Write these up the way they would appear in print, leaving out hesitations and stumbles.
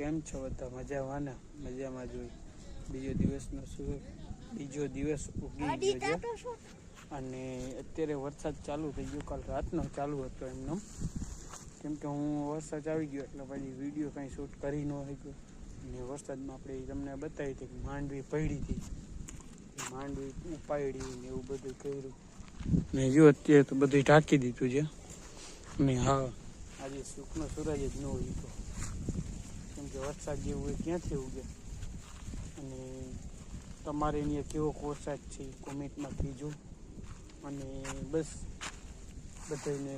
કેમ છો બધા? મજામાં ને? મજામાં જોઈ બીજો દિવસ ઉગી ગયો છે અને અત્યારે વરસાદ ચાલુ થઈ ગયો. કાલ રાતનો ચાલુ હતો એમનો, કેમ કે હું વરસાદ આવી ગયો એટલે પછી વિડીયો કાંઈ શૂટ કરી ન શક્યો. અને વરસાદમાં આપણે તમને બતાવી હતી કે માંડવી પડી હતી, માંડવી ઉપાડી ને એવું બધું કર્યું ને જો અત્યારે તો બધું ઢાંકી દીધું છે. અને હા, આજે સુખનો સૂરજ જ ન હોય તો, કેમ કે વરસાદ જેવું હોય ક્યાંથી ઉગે. અને તમારે અહીંયા કેવો વરસાદ છે કોમેન્ટમાં કહેજો. અને બસ બધાને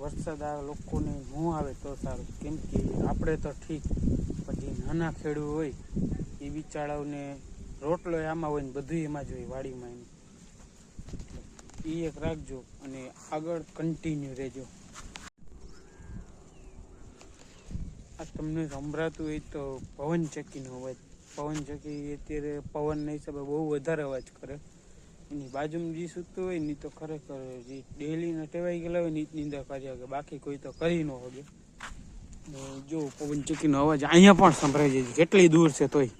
વરસાદ આ લોકોને ન આવે તો સારું, કેમ કે આપણે તો ઠીક, પછી નાના ખેડૂત હોય એ બિચારાઓને રોટલો આમાં હોય ને બધું એમાં જ હોય વાડીમાં એનું. એ એક રાખજો અને આગળ કન્ટિન્યુ રહેજો. આ તમને સંભળાતું હોય તો પવન ચક્કીનો અવાજ. પવન ચક્કી અત્યારે પવનના હિસાબે બહુ વધારે અવાજ કરે. એની બાજુમાં જે સૂતું હોય ને તો ખરેખર જે ડેલીના ટેવાઈ ગયેલા હોય ને એ નિંદા કર્યા કે બાકી કોઈ તો કરી ન શકે. જો પવન ચક્કીનો અવાજ અહીંયા પણ સંભળાઈ જાય છે, કેટલી દૂર છે તોય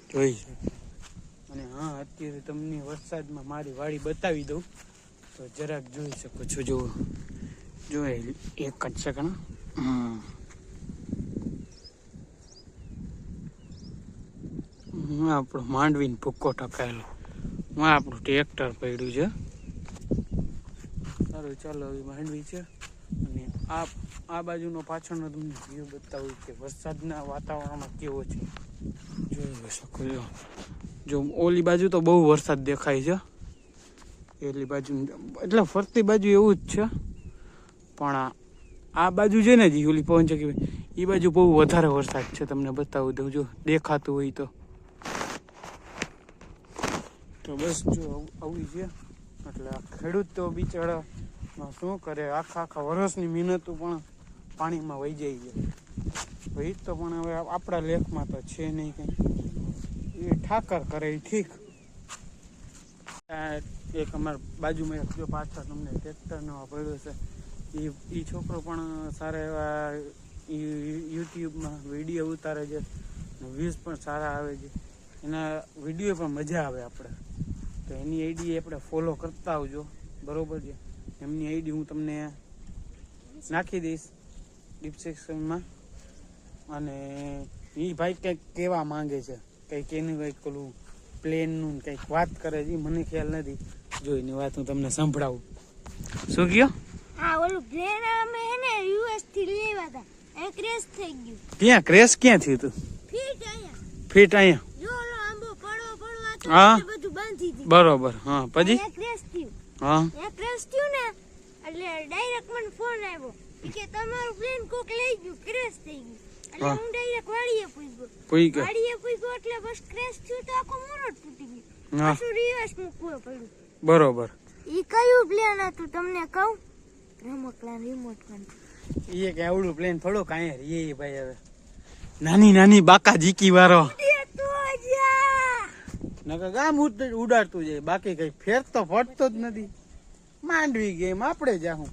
જોઈ છે. અને હા, અત્યારે તમને વરસાદમાં મારી વાડી બતાવી દઉં તો જરાક જોઈ શકો છો. જો એક જ સેકન્ડ. આપણો માંડવીને ભૂક્કો ટકાયેલો, આપણું ટ્રેક્ટર પડ્યું છે. સારું, ચાલો હવે માંડવી છે. અને આ બાજુનો પાછળનો તમને વ્યૂ બતાવું કે વરસાદના વાતાવરણમાં કેવો છે, જોઈ શકો છો. જો ઓલી બાજુ તો બહુ વરસાદ દેખાય છે, એટલી બાજુ એટલે ફરતી બાજુ એવું જ છે. પણ આ બાજુ છે ને જે ઓલી પવન ચક્કી એ બાજુ બહુ વધારે વરસાદ છે. તમને બતાવું દઉં, જો દેખાતું હોય તો બસ જો આવી છે. એટલે આ ખેડૂત તો બિચારા શું કરે, આખા વર્ષની મહેનતો પણ પાણીમાં વહી જાય છે. એ તો પણ હવે આપણા લેખમાં તો છે નહીં કંઈ, એ ઠાકર કરે એ ઠીક. એક અમારા બાજુમાં એક જો પાછળ તમને ટ્રેક્ટરનો પડ્યો છે, એ છોકરો પણ સારા એવા યુટ્યુબમાં વિડીયો ઉતારે છે, વ્યૂઝ પણ સારા આવે છે. એના વિડીયો પણ મજા આવે આપણે તો એની આઈડી આપણે ફોલો કરતા આવજો, બરાબર છે. એમની આઈડી હું તમને નાખી દઈશ ડિસ્ક્રિપ્શનમાં. અને એ ભાઈ કંઈક કહેવા માંગે છે, કંઈક એનું કંઈક પેલું પ્લેનનું કંઈક વાત કરે છે, મને ખ્યાલ નથી. જો એની વાત હું તમને સંભળાવું. શું કહ્યો? હા, ઓલું પ્લેન અમે એને યુએસ થી લેવા હતા, એ ક્રેશ થઈ ગયું. ક્યાં ક્રેશ ક્યાં થયું તું? ફીટ અહીંયા જો ઓલો આંબો પડો હતો, હા, બધું બાંધી દીધું. બરોબર. હા, પછી ક્રેશ થયું. હા, એ ક્રેશ થયું ને એટલે ડાયરેક્ટ મને ફોન આવ્યો કે તમારું પ્લેન કોક લઈ ગયું, ક્રેશ થઈ ગયું. એટલે હું ડાયરેક્ટ વાડીએ પૂગ્યો એટલે બસ ક્રેશ થયું તો આખો મોરો તૂટી ગયો. પાછું રિવર્સ મૂકવું પડ્યું. બરોબર. ઈ કયું પ્લેન હતું તમને કહું? રમકડા રિમોટ કંટ્રોલ. એ કે આવડું પ્લેન થોડું કાંઈ રે ભાઈ. હવે નાની બાકા જીકી વાળો નકર ગામ ઉડાડતું જાય, બાકી કઈ ફેર તો પડતો જ નથી. માંડવી ગેમ આપણે જાહું,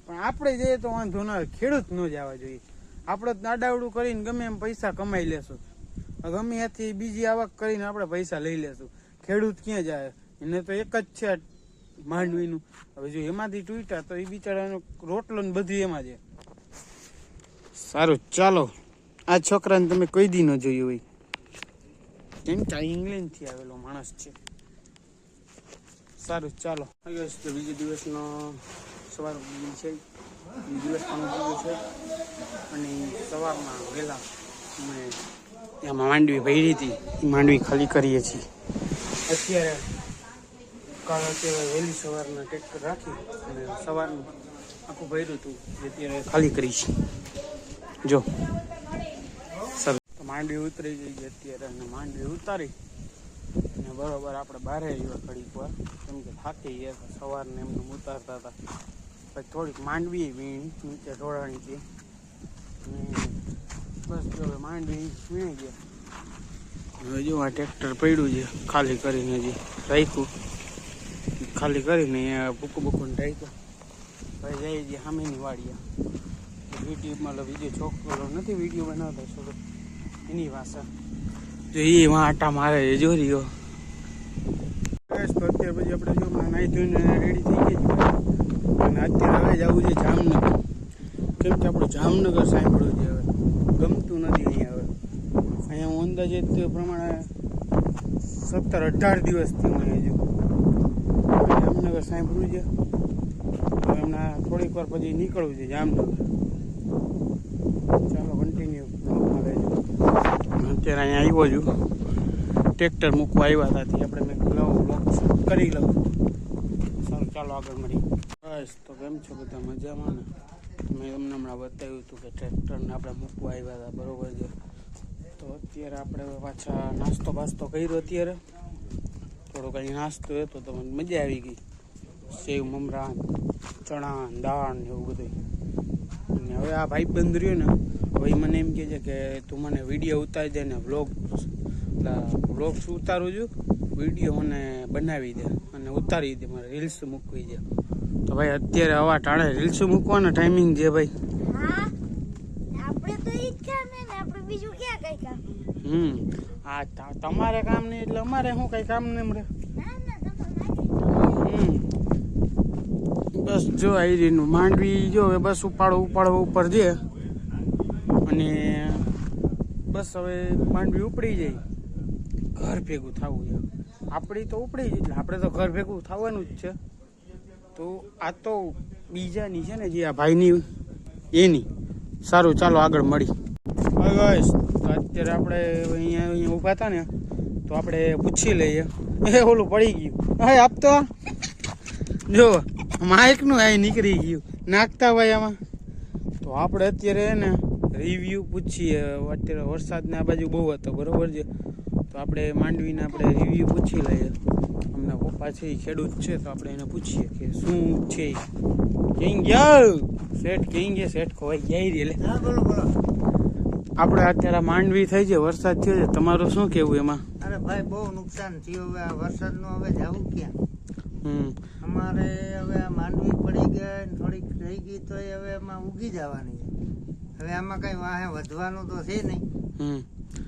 પણ આપણે જઈએ તો વાંધો ના, ખેડૂત ન જવા જોઈએ. આપણે આડાવડું કરીને ગમે એમ પૈસા કમાઈ લેશું, ગમે ત્યાંથી બીજી આવક કરીને આપણે પૈસા લઈ લેશું. ખેડૂત ક્યાં જાય? એને તો એક જ છે માંડવીનું. હવે જો એમાંથી તૂટ્યા તો એ બિચારાનો રોટલો ને બધું એમાં છે. સારું, ચાલો. આ છોકરાને તમે કોઈ દી ન જોયું હોય, કેમ કે ઇંગ્લેન્ડથી આવેલો માણસ છે. સારું, ચાલો. બીજો દિવસનો સવાર છે, દિવસ પણ ઉગી છે. અને સવારમાં વહેલા અમે એમાં માંડવી ભરી હતી, માંડવી ખાલી કરીએ છીએ અત્યારે. અત્યારે વહેલી સવારના ટ્રેક્ટર રાખી અને સવારનું આખું ભર્યું હતું, અત્યારે ખાલી કરી છે. જો સર માંડવી ઉતરી ગઈ છે અત્યારે, અને માંડવી ઉતારી અને બરોબર આપણે બહાર આવ્યા ઘડીક વાર, કેમ કે થાકી ગયા સવારને એમને ઉતારતા હતા. પછી થોડીક માંડવી વીણી નીચે ઢોળાણી હતી. બસ જો હવે માંડવી વીણી ગયા. હવે જો આ ટ્રેક્ટર પડ્યું છે ખાલી કરીને, હજી રાખ્યું ખાલી કરીને ભૂકું ઢાંક્યું. ભાઈ જાય છે સામેની વાડીએ યુટ્યુબમાં બીજો છોકરો નથી વિડીયો બનાવતો છોકરો એની ભાષા જો એ આટા મારે જો રહ્યો. બસ તો અત્યારે પછી આપણે જો નાહી ધોઈને રેડી થઈ ગઈ અને અત્યારે હવે જવું છે જામનગર, કેમ કે આપણું જામનગર સાંભળ્યું છે હવે ગમતું નથી અહીંયા. હવે અહીંયા હું અંદાજે પ્રમાણે 17-18 દિવસથી હું અહીંયા છું જામનગર સાંભળ્યું છે. હવે હમણાં થોડીક વાર પછી નીકળવું છે જામનગર. ચાલો કન્ટિન્યુ બ્લોગમાં રહેજો. અત્યારે અહીંયા આવ્યો છું, ટ્રેક્ટર મૂકવા આવ્યા હતા તે આપણે મેં બ્લોગ શૂટ કરી લઉં. સારું ચાલો આગળ મળી. બસ તો કેમ છો બધા મજામાં ને? મેં તમને હમણાં બતાવ્યું હતું કે ટ્રેક્ટરને આપણે મૂકવા આવ્યા હતા, બરોબર છે. તો અત્યારે આપણે પાછા નાસ્તો બાસ્તો કર્યો. અત્યારે થોડો કંઈ નાસ્તો હતો તો મને મજા આવી ગઈ. સેવ મમરા, ચણા, દાળ ને એવું બધું. અને હવે આ ભાઈ બંધ રહ્યો ને, હવે મને એમ કહે છે કે તું મને વિડીયો ઉતારી દે ને વ્લોગ્સ ઉતારું છું, વિડીયો મને બનાવી દે અને ઉતારી દે, મારે રીલ્સ મૂકવી છે. તો ભાઈ અત્યારે આવા ટાણે રીલ્સ મૂકવાનો ટાઈમિંગ છે ભાઈ. આપણે તો ઈ જ કામ ને આપણે બીજું ક્યાં કઈ કામ. આ તમારે કામ નહીં એટલે અમારે શું કઈ કામ નહીં મળે. બસ જો આઈરીનું માંડવી જો હવે બસ ઉપાડો ઉપર છે અને બસ હવે માંડવી ઉપડી જાય, ઘર ભેગું થવું છે. આપણી તો ઉપડી જ એટલે આપણે તો ઘર ભેગું થવાનું જ છે. તો આ તો બીજાની છે ને જે આ ભાઈની એની. સારું ચાલો આગળ મળી. બસ તો અત્યારે આપણે અહીંયા ઊભા હતા ને તો આપણે પૂછી લઈએ. એ ઓલું પડી ગયું, હા આપતો જો માઇકનું આ નીકળી ગયું નાખતા હોય આમાં. તો આપણે અત્યારે ને રિવ્યૂ પૂછીએ. અત્યારે વરસાદને આ બાજુ બહુ હતો, બરોબર છે. તો આપણે માંડવીને આપણે રિવ્યૂ પૂછી લઈએ. હમણાં પપ્પા છે એ ખેડૂત છે તો આપણે એને પૂછીએ કે શું છે. ક્યાં ગયા શેઠ? ક્યાં ગયા શેઠ? ખોવાઈ જાય રે. એટલે હા બોલો બોલો. આપણે અત્યારે માંડવી થઈ છે, વરસાદ થયો છે, તમારું શું કેવું એમાં? અરે ભાઈ બહુ નુકસાન થયું. હવે આ વરસાદનું હવે જવું ક્યાં? અમારે હવે આ માંડવી પડી ગઈ ને થોડીક રહી ગઈ તો હવે એમાં ઉગી જવાની છે. હવે આમાં કઈ વાહે વધવાનું તો છે નહીં.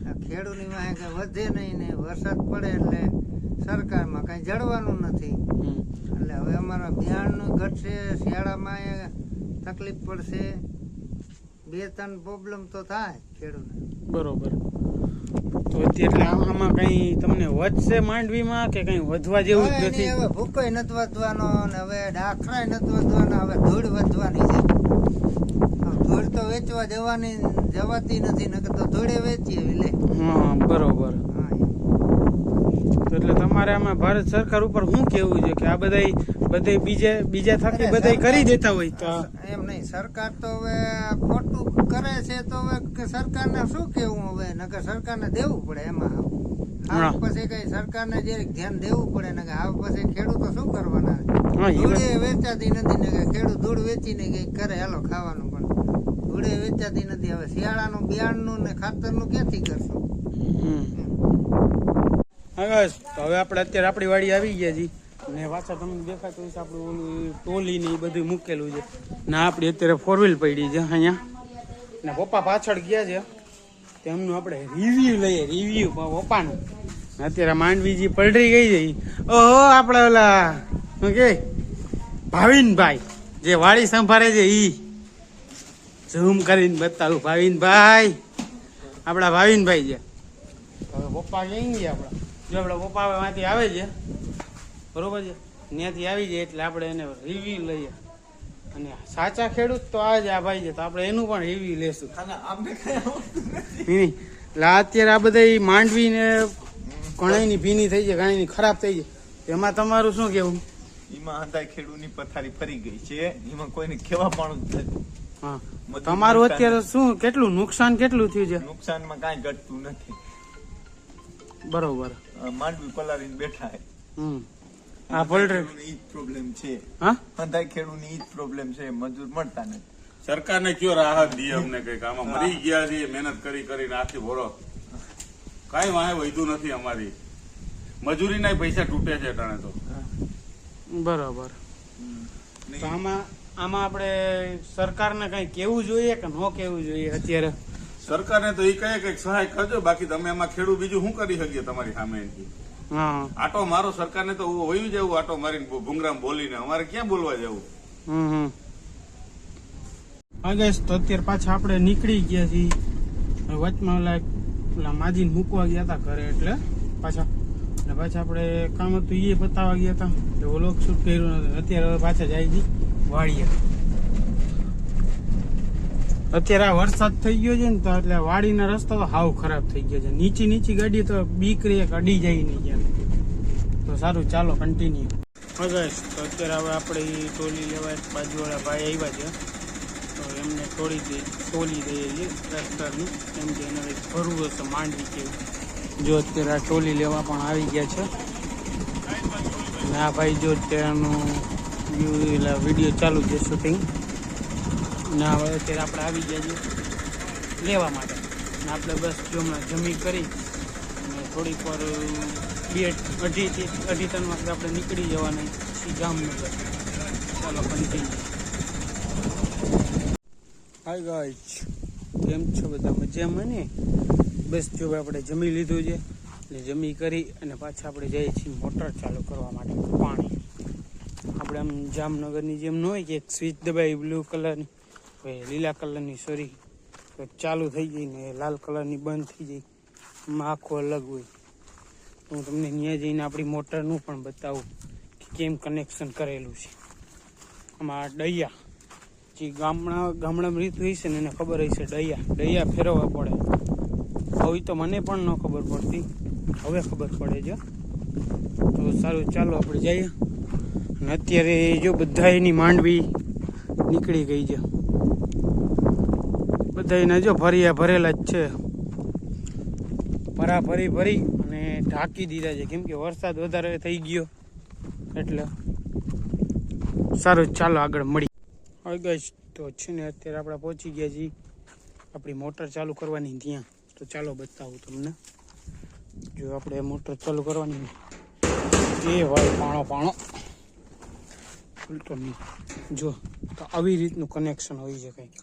આ ખેડૂતની વાહે કઈ વધે નહીં ને વરસાદ પડે એટલે સરકારમાં કઈ જડવાનું નથી. એટલે હવે અમારા બિયારણનું ઘટશે, શિયાળામાં તકલીફ પડશે, 2-3 પ્રોબ્લેમ તો થાય ખેડૂતને. બરોબર. તો એટલે આમાં કઈ તમને વધશે માંડવીમાં કે કઈ વધવા જેવું જ નથી? હવે ભૂકોય નથી વધવાનો ને હવે ડાખરાય નથી વધવાનો, હવે ધૂળ વધવાની છે. ધૂળ તો વેચવા જવાતી નથી, નકર તો ધૂળે વેચીએ લે. હા બરોબર. એટલે તમારે આમાં ભારત સરકાર ઉપર શું કેવું છે કે આ બધા બીજા થકી બધા કરી દેતા હોય તો એમ નહીં. સરકાર તો હવે ખોટું કરે છે તો હવે સરકારને શું કેવું? હવે નકર સરકારને દેવું પડે એમાં. આ પછી કઈ સરકારને જે ધ્યાન દેવું પડે ને આ પછી ખેડૂતો શું કરવાના? ધૂળે વેચાતી નથી ને ખેડૂત ધૂળ વેચીને કઈ કરે હાલો ખાવાનું, પણ ધૂળે વેચાતી નથી. હવે શિયાળાનું બિયારણનું ને ખાતરનું ક્યાંથી કરશું? હા તો હવે આપણે અત્યારે આપણી વાડી આવી ગયા છીએ ને પાછા તમને દેખાતું હોય આપણું ઓલું ટોલી ને એ બધું મૂકેલું છે ને આપણી અત્યારે 4 વ્હીલ પડી છે અહીંયા ને પપ્પા પાછળ ગયા છે તેમનું આપણે રિવ્યુ લઈએ. રિવ્યુ પપ્પાનું અત્યારે માંડવીજી પલટી ગઈ છે. ઓહો આપણે ઓલા શું કે ભાવિનભાઈ જે વાડી સંભાળે છે ઈ ઝૂમ કરીને બતાવું. ભાવિનભાઈ આપણા ભાવિનભાઈ છે. હવે પપ્પા ક્યાં ગયા આપણા? જો આપણા પપ્પા માંથી આવે છે, બરોબર છે, ત્યાંથી આવી જાય એટલે આપણે એને રિવ્યુ લઈએ. અને સાચા ખેડૂત તો આ ભાઈ છે તો આપણે એનું પણ રિવ્યુ લેશું. એટલે અત્યારે આ બધા માંડવી ને ઘણાની ભીની થઈ છે, ઘણાની ખરાબ થઈ છે. એમાં તમારું શું કેવું? એમાં હતા ખેડૂતની પથારી ફરી ગઈ છે, એમાં કોઈને કેવા પણ નથી. હા તમારું અત્યારે શું કેટલું નુકસાન કેટલું થયું છે? નુકસાનમાં કાંઈ ઘટતું નથી. બરોબર. માંડવી પલાળીને બેઠા છે. આ પોલ્ટ્રી ઈ જ પ્રોબ્લેમ છે. હા અંધાઈ ખેડૂતની ઈ જ પ્રોબ્લેમ છે, મજૂર મળતા નથી. સરકારને કયો રાહત દી અમને કઈક? આમાં મરી ગયા છે મહેનત કરીને આખી બોરો કઈ વાહે વધ્યું નથી. અમારી મજૂરીના પૈસા તૂટે છે ટાણે તો. બરોબર. તો આમાં આમાં આપણે સરકારને કઈ કેવું જોઈએ કે ન કેવું જોઈએ અત્યારે? સરકારને તો એ કહે કઈક સહાય કરજો, બાકી તમે એમાં ખેડૂત બીજું શું કરી શકીએ તમારી સામે? હા આટો મારો સરકારને તો વયું જવું, આટો મારીને ભૂંગરામ બોલીને. અમારે ક્યાં બોલવા જવું? હા ગાઈસ, તો અત્યારે પાછા આપણે નીકળી ગયા છીએ. વચમાં ઓલા માજીને મૂકવા ગયા હતા ઘરે, એટલે પાછા આપણે કામ હતું એ બતાવવા ગયા હતા, એટલે વ્લોગ શૂટ કર્યું નથી. અત્યારે હવે પાછા જાય છે વાડીએ. અત્યારે આ વરસાદ થઈ ગયો છે ને, તો એટલે વાડીના રસ્તા તો હાવ ખરાબ થઈ ગયા છે. નીચી ગાડી તો બીકરી એક અડી જાય નહીં ક્યાં. તો સારું, ચાલો કન્ટિન્યુ. હા ગાઈસ, તો અત્યારે હવે આપણે ટોલી લેવા એક બાજુવાળા ભાઈ આવ્યા છે, તો એમને તોલી દઈએ છીએ ટ્રેક્ટરની, કેમ કે એને ભરવું હશે માંડવી કેવું. જો અત્યારે આ ટોલી લેવા પણ આવી ગયા છે, અને આ ભાઈ જો અત્યારનું વિડીયો ચાલુ છે શૂટિંગ. ના હવે અત્યારે આપણે આવી ગયા છીએ લેવા માટે. ને આપણે બસ જો હમણાં જમી કરી અને થોડીક વાર 2-2.5-3 વાગે આપણે નીકળી જવાના છીએ જામનગર. ચાલો કન્ટિન્યુ. હાય ગાઈસ, કેમ છો બધા? મજામાં ને? બસ જો આપણે જમી લીધું છે, એટલે જમી કરી અને પાછા આપણે જઈએ છીએ મોટર ચાલુ કરવા માટે. પાણી આપણે આમ જામનગરની જેમ ન હોય કે એક સ્વિચ દબાવી બ્લુ કલરની, લીલા કલરની સોરી ચાલુ થઈ જાય ને લાલ કલરની બંધ થઈ જાય, એમાં આખું અલગ હોય. હું તમને ત્યાં જઈને આપણી મોટરનું પણ બતાવું કે કેમ કનેક્શન કરેલું છે. આમાં ડૈયા જે ગામડામાં રીત હોય છે ને એને ખબર હોય છે, ડૈયા ફેરવવા પડે. હવે તો મને પણ ન ખબર પડતી, હવે ખબર પડે છે. તો સારું, ચાલો આપણે જઈએ. અને અત્યારે જો બધા એની માંડવી નીકળી ગઈ છે, બધા એના જો ભરેલા જ છે. ભરી અને ઢાંકી દીધા છે, કેમ કે વરસાદ વધારે થઈ ગયો એટલે. સારું, ચાલો આગળ મળી. હવે ગાઈસ, તો છે ને અત્યારે આપણે પહોંચી ગયા છીએ આપણી મોટર ચાલુ કરવાની ત્યાં. તો ચાલો બતાવું તમને. જો આપણે મોટર ચાલુ કરવાની, એ ભાઈ પાણો ઉલટો નહીં. જો તો આવી રીતનું કનેક્શન હોય છે કંઈક.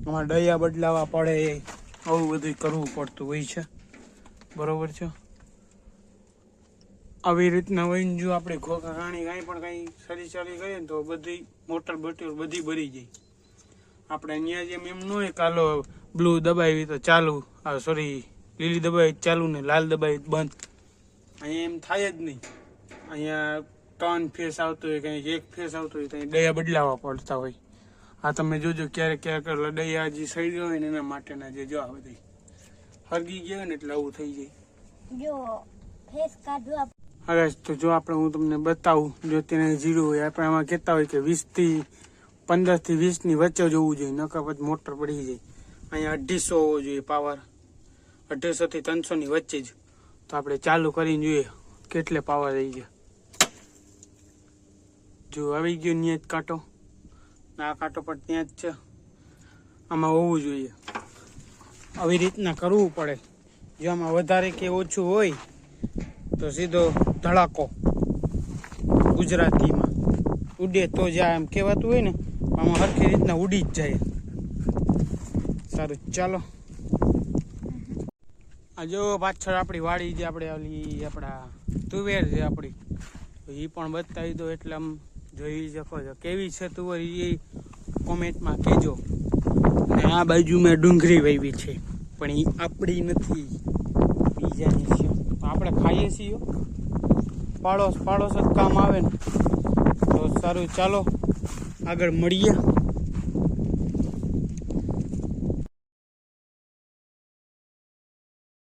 આમાં ડૈયા બદલાવા પડે, આવું બધું કરવું પડતું હોય છે, બરોબર છે. આવી રીતના હોય ને જો આપણે ઘોઘાણી કાંઈ પણ કાંઈ સરી ગઈએ ને તો બધી મોટર બધી ભરી જાય. આપણે અહીંયા જેમ એમ ન હોય કાલો બ્લુ દબાવી તો ચાલુ, સોરી લીલી દબાવી ચાલુ ને લાલ દબાવી બંધ. અહીંયા એમ થાય જ નહીં. અહીંયા 3 ફેસ આવતો હોય, કંઈક 1 ફેસ આવતો હોય, ત્યાં ડૈયા બદલાવા પડતા હોય. આ તમે જોજો ક્યારેક ડૈયા જે સડી હોય ને એના માટેના જે જો આ બધી હરગી ગયા હોય ને એટલે આવું થઈ જાય. જો ફેસ કાઢવા હવે તો જો આપણે હું તમને બતાવું, જો તેને જીરું હોય આપણે આમાં કહેતા હોય કે 15 થી 20 ની વચ્ચે જોવું જોઈએ, નકર પછી મોટર પડી જાય. અહીંયા 250 હોવો જોઈએ પાવર, 250 થી 300 ની વચ્ચે જ. તો આપણે ચાલુ કરીને જોઈએ કેટલે પાવર રહી છે. જો આવી ગયો ત્યાં જ કાંટો, આ કાંટો પણ ત્યાં જ છે. આમાં હોવું જોઈએ, આવી રીતના કરવું પડે. જો આમાં વધારે કે ઓછું હોય તો સીધો ધડાકો, ગુજરાતીમાં ઉડે તો જાય એમ કહેવાતું હોય ને, આમાં હરખી રીતના ઉડી જ જાય. સારું, ચાલો. આ જો પાછળ આપણી વાડી જે આપણે આપણા તુવેર છે આપણી, એ પણ બતાવી દો એટલે આમ જોઈ શકો છો કેવી છે તુવેર, એ કોમેન્ટમાં કહેજો. અને આ બાજુ મેં ડુંગળી વાવી છે, પણ એ આપણી નથી, બીજાની છે. તો આપણે ખાઈએ છીએ, પાડોશ જ કામ આવે ને. તો સારું, ચાલો આગળ મળીએ.